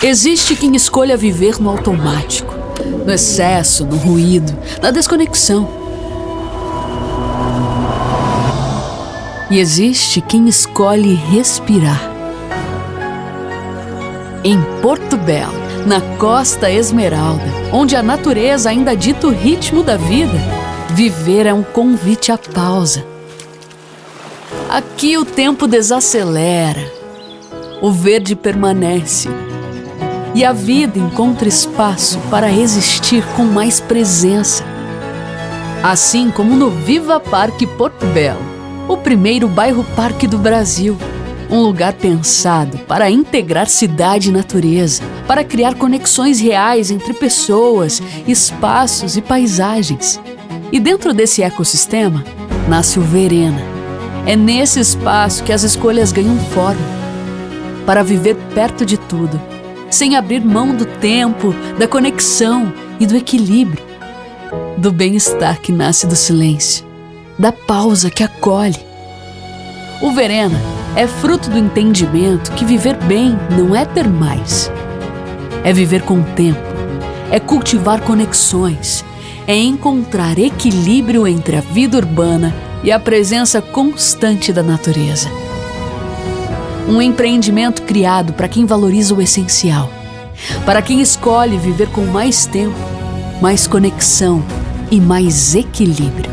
Existe quem escolha viver no automático, no excesso, no ruído, na desconexão. E existe quem escolhe respirar. Em Porto Belo, na Costa Esmeralda, onde a natureza ainda dita o ritmo da vida, viver é um convite à pausa. Aqui o tempo desacelera, o verde permanece e a vida encontra espaço para existir com mais presença. Assim como no Vivapark Porto Belo, o primeiro bairro-parque do Brasil. Um lugar pensado para integrar cidade e natureza, para criar conexões reais entre pessoas, espaços e paisagens. E dentro desse ecossistema, nasce o Verenna. É nesse espaço que as escolhas ganham forma, para viver perto de tudo, sem abrir mão do tempo, da conexão e do equilíbrio, do bem-estar que nasce do silêncio, da pausa que acolhe. O Verenna é fruto do entendimento que viver bem não é ter mais. É viver com tempo, é cultivar conexões, é encontrar equilíbrio entre a vida urbana e a presença constante da natureza. Um empreendimento criado para quem valoriza o essencial, para quem escolhe viver com mais tempo, mais conexão e mais equilíbrio.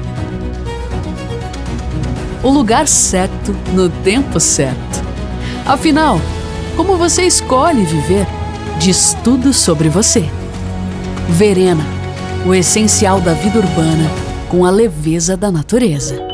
O lugar certo no tempo certo. Afinal, como você escolhe viver, diz tudo sobre você. Verenna, o essencial da vida urbana com a leveza da natureza.